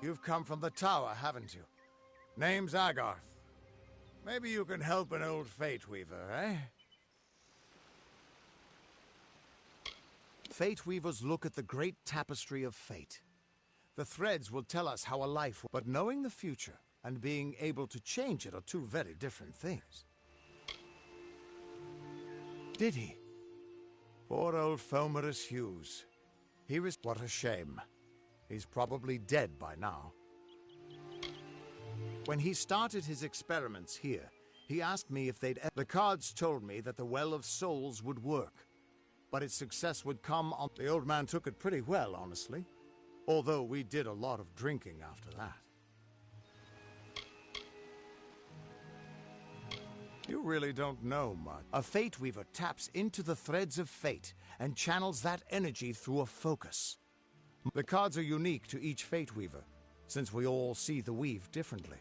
You've come from the tower, haven't you? Name's Agarth. Maybe you can help an old Fate Weaver, eh? Fate Weavers look at the great tapestry of fate. The threads will tell us how a life... But knowing the future and being able to change it are two very different things. Did he? Poor old Fomerus Hughes. What a shame. He's probably dead by now. When he started his experiments here, he asked me if they'd... The cards told me that the Well of Souls would work, but its success would come on... The old man took it pretty well, honestly. Although we did a lot of drinking after that. You really don't know much. A Fate Weaver taps into the threads of fate and channels that energy through a focus. The cards are unique to each Fate Weaver, since we all see the weave differently.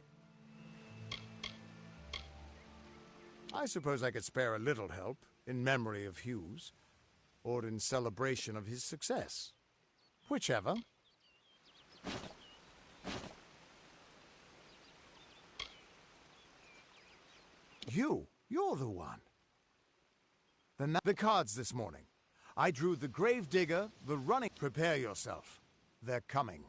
I suppose I could spare a little help in memory of Hughes, or in celebration of his success. Whichever. You're the one. The cards this morning. I drew the Gravedigger, the Running... Prepare yourself. They're coming.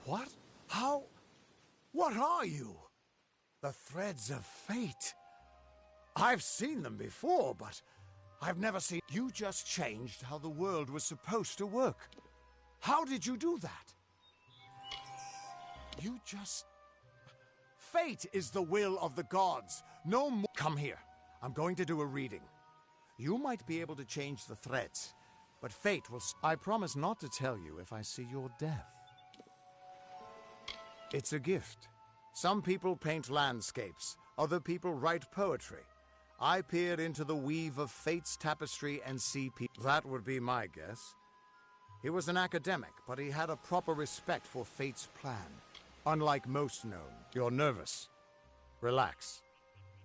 What? How? What are you? The threads of fate. I've seen them before, but I've never seen... You just changed how the world was supposed to work. How did you do that? You just... Fate is the will of the gods. No more... Come here. I'm going to do a reading. You might be able to change the threads, but fate will... I promise not to tell you if I see your death. It's a gift. Some people paint landscapes, other people write poetry. I peer into the weave of fate's tapestry and see people. That would be my guess. He was an academic, but he had a proper respect for fate's plan. Unlike most known. You're nervous. Relax.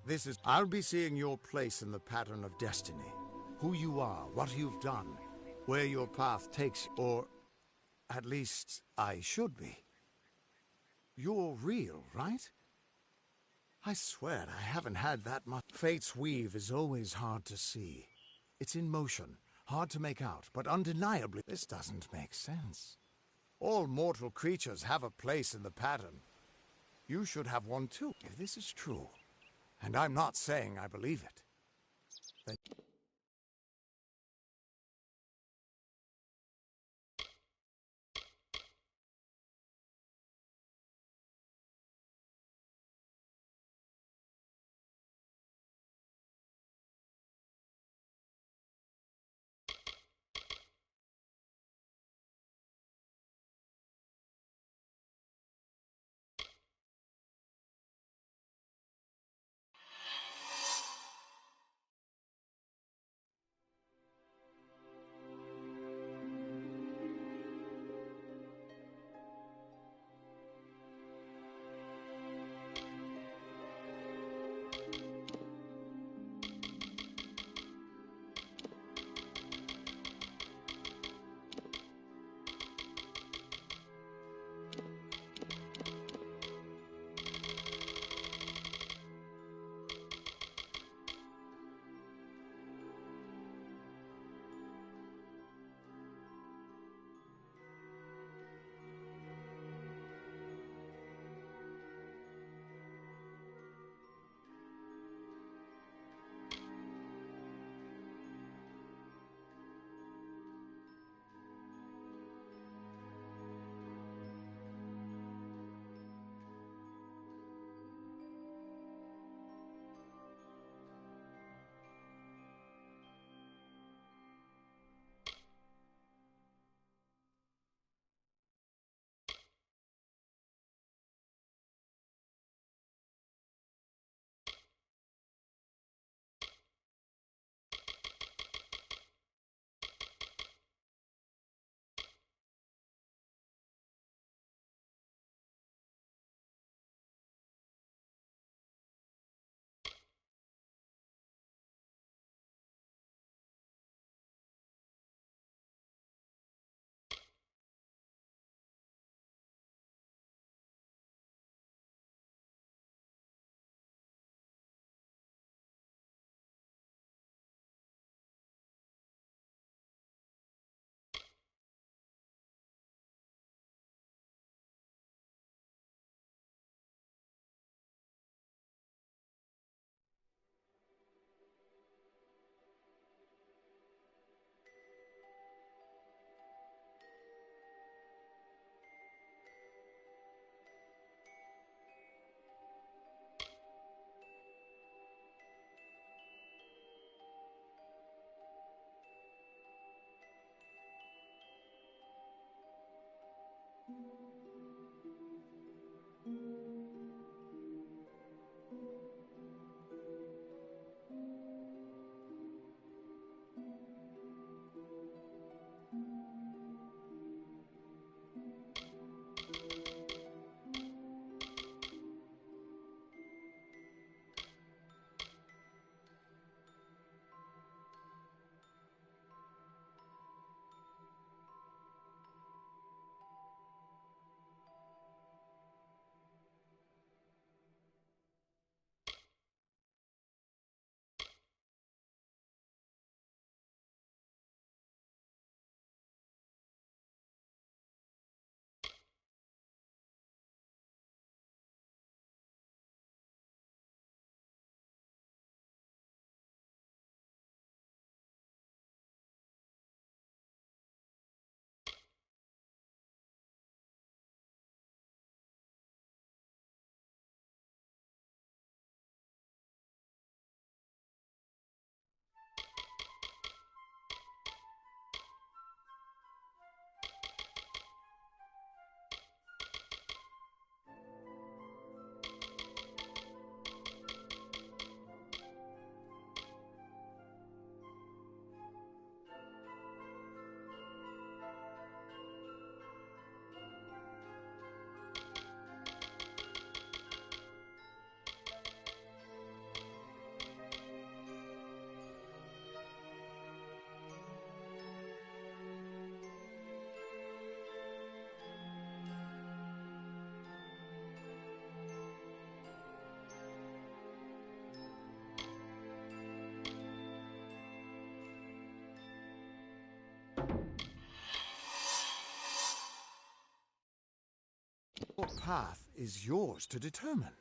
This is... I'll be seeing your place in the pattern of destiny. Who you are, what you've done, where your path takes you, or at least I should be. You're real, right? I swear I haven't had that much. Fate's weave is always hard to see. It's in motion, hard to make out, but undeniably this doesn't make sense. All mortal creatures have a place in the pattern. You should have one too, if this is true. And I'm not saying I believe it. Then... path is yours to determine.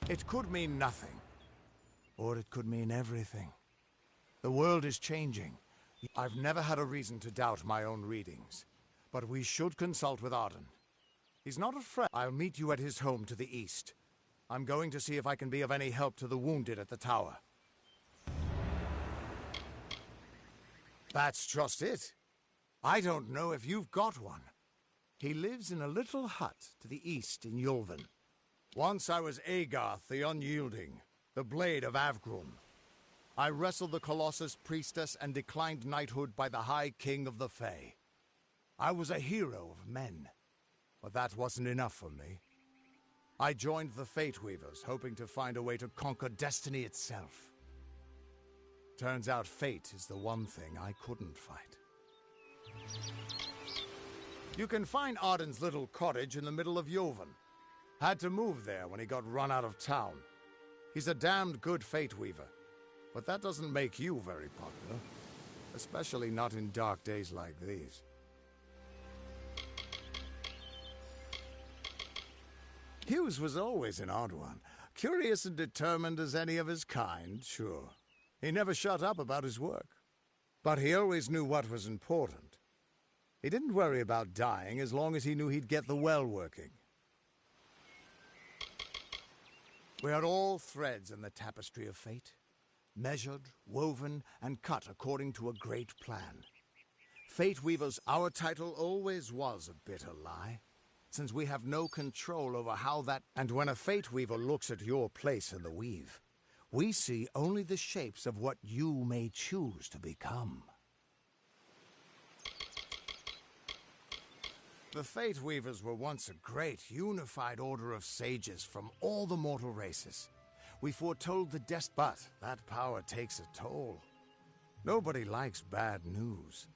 It could mean nothing, or it could mean everything. The world is changing. I've never had a reason to doubt my own readings, but we should consult with Arden. He's not afraid. I'll meet you at his home to the east. I'm going to see if I can be of any help to the wounded at the tower. That's just it. I don't know if you've got one. He lives in a little hut to the east in Yulven. Once I was Agarth the Unyielding, the Blade of Avgrun. I wrestled the Colossus priestess and declined knighthood by the High King of the Fae. I was a hero of men, but that wasn't enough for me. I joined the Fate Weavers, hoping to find a way to conquer destiny itself. Turns out fate is the one thing I couldn't fight. You can find Arden's little cottage in the middle of Yulven. Had to move there when he got run out of town. He's a damned good Fate Weaver, but that doesn't make you very popular. Especially not in dark days like these. Hughes was always an odd one. Curious and determined as any of his kind, sure. He never shut up about his work. But he always knew what was important. He didn't worry about dying as long as he knew he'd get the well working. We are all threads in the tapestry of fate, measured, woven, and cut according to a great plan. Fate Weavers, our title always was a bitter lie, since we have no control over how that... And when a Fate Weaver looks at your place in the weave, we see only the shapes of what you may choose to become. The Fate Weavers were once a great, unified order of sages from all the mortal races. We foretold the but that power takes a toll. Nobody likes bad news.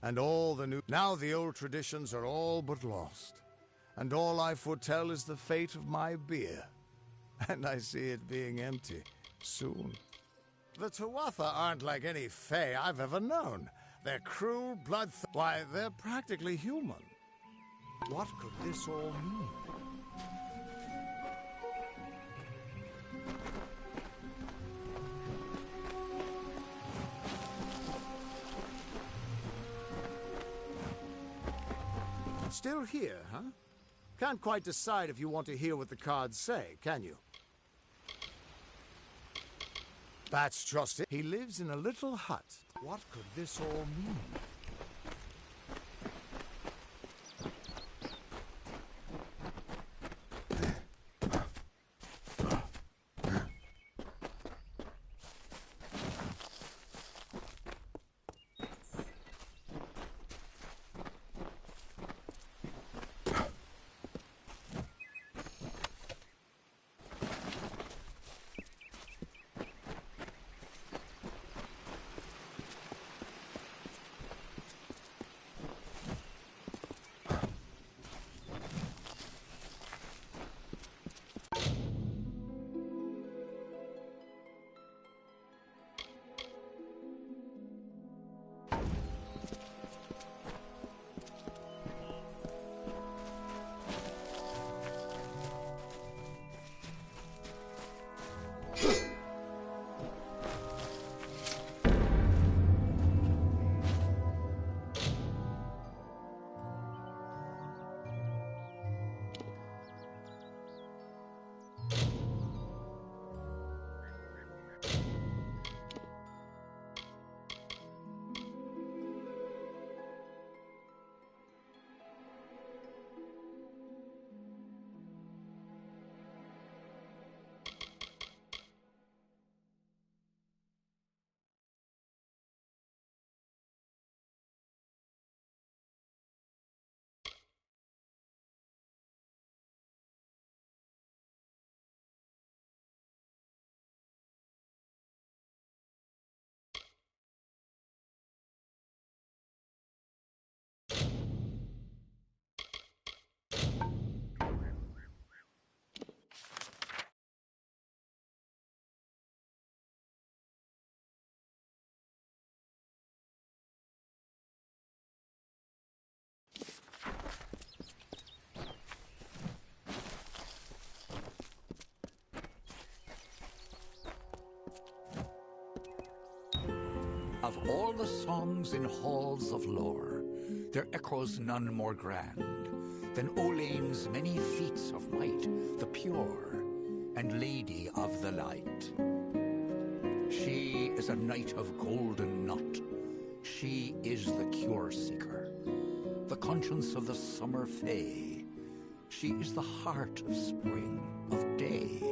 And all the new... Now the old traditions are all but lost. And all I foretell is the fate of my beer. And I see it being empty soon. The Tuatha aren't like any Fae I've ever known. They're cruel, why, they're practically human. What could this all mean? Still here, huh? Can't quite decide if you want to hear what the cards say, can you? That's just it. He lives in a little hut. What could this all mean? Of all the songs in halls of lore, there echoes none more grand than Olaine's many feats of might, the pure and lady of the light. She is a knight of golden knot. She is the cure seeker, the conscience of the summer fae. She is the heart of spring, of day.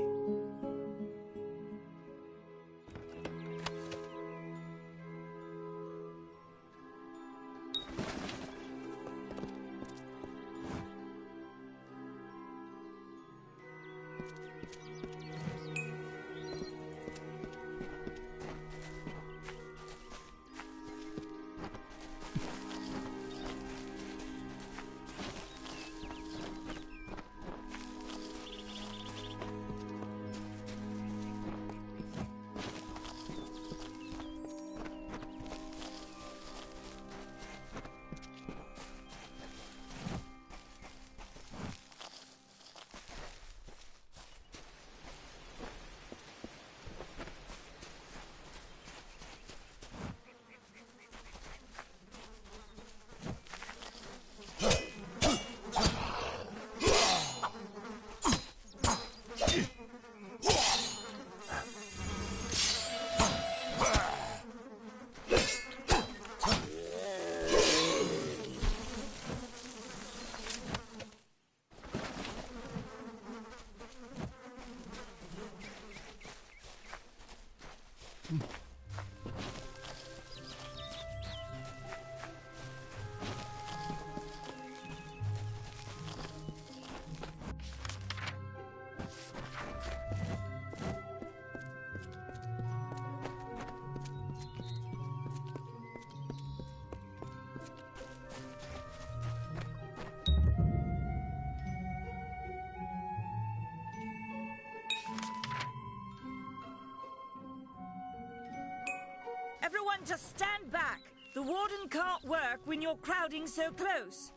Everyone just stand back. The warden can't work when you're crowding so close.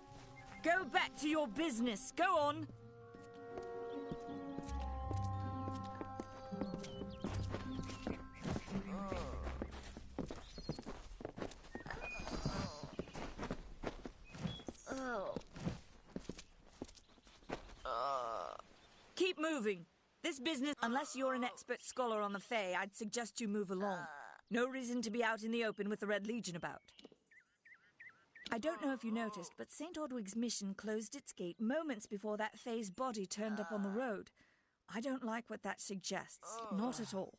Go back to your business. Go on. Keep moving. This business, unless you're an expert scholar on the Fae, I'd suggest you move along. No reason to be out in the open with the Red Legion about. I don't know if you noticed, but St. Ordwig's mission closed its gate moments before that Fae's body turned up on the road. I don't like what that suggests. Not at all.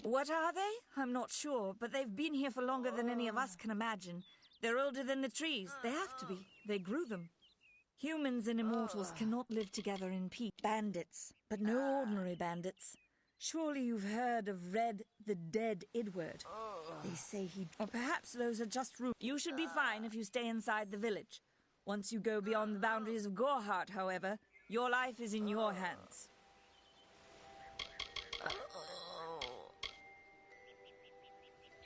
What are they? I'm not sure, but they've been here for longer than any of us can imagine. They're older than the trees. They have to be. They grew them. Humans and immortals cannot live together in peace. Bandits, but no ordinary bandits. Surely you've heard of Red the Dead Idward. They say he... Or perhaps those are just rumors. You should be fine if you stay inside the village. Once you go beyond the boundaries of Gorhart, however, your life is in your hands.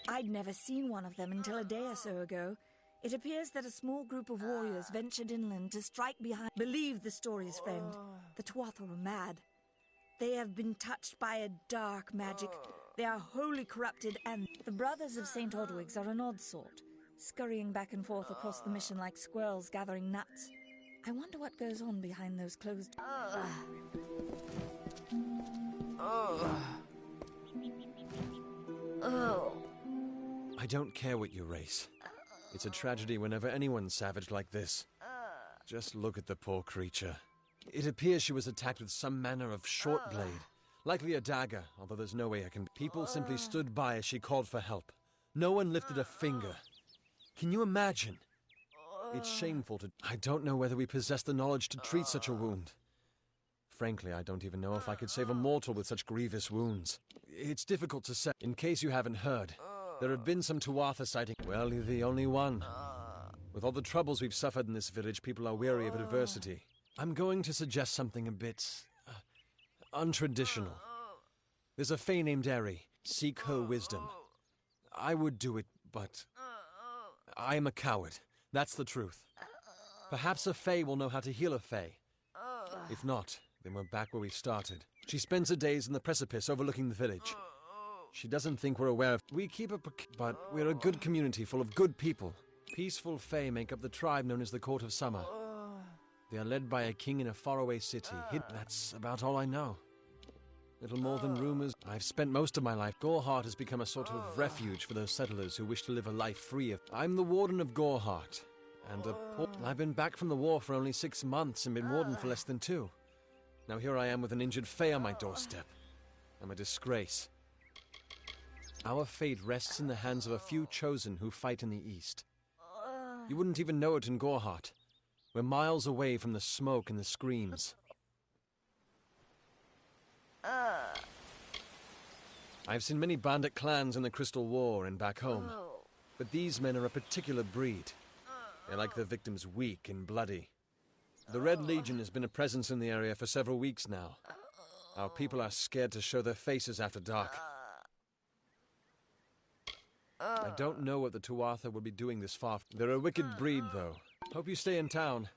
I'd never seen one of them until a day or so ago. It appears that a small group of warriors ventured inland to strike behind... Believe the stories, friend. The Tuatha were mad. They have been touched by a dark magic. They are wholly corrupted, and the brothers of St. Ordwig's are an odd sort, scurrying back and forth across the mission like squirrels gathering nuts. I wonder what goes on behind those closed... I don't care what you race. It's a tragedy whenever anyone's savage like this. Just look at the poor creature. It appears she was attacked with some manner of short blade, likely a dagger, although there's no way I can... People simply stood by as she called for help. No one lifted a finger. Can you imagine? It's shameful to... I don't know whether we possess the knowledge to treat such a wound. Frankly, I don't even know if I could save a mortal with such grievous wounds. It's difficult to say. In case you haven't heard, there have been some Tuatha sightings. Well, you're the only one. With all the troubles we've suffered in this village, people are weary of adversity. I'm going to suggest something a bit... untraditional. There's a Fae named Eri. Seek her wisdom. I would do it, but... I am a coward. That's the truth. Perhaps a Fae will know how to heal a Fae. If not, then we're back where we started. She spends her days in the precipice overlooking the village. She doesn't think we're aware of... We keep a... But we're a good community full of good people. Peaceful Fae make up the tribe known as the Court of Summer. They are led by a king in a faraway city. That's about all I know. Little more than rumors. I've spent most of my life. Goreheart has become a sort of refuge for those settlers who wish to live a life free of... I'm the warden of Goreheart. And I've been back from the war for only 6 months and been warden for less than 2. Now here I am with an injured Fae on my doorstep. I'm a disgrace. Our fate rests in the hands of a few chosen who fight in the east. You wouldn't even know it in Goreheart. We're miles away from the smoke and the screams. I've seen many bandit clans in the Crystal War and back home. But these men are a particular breed. They like their victims weak and bloody. The Red Legion has been a presence in the area for several weeks now. Our people are scared to show their faces after dark. I don't know what the Tuatha will be doing this far. They're a wicked breed, though. Hope you stay in town.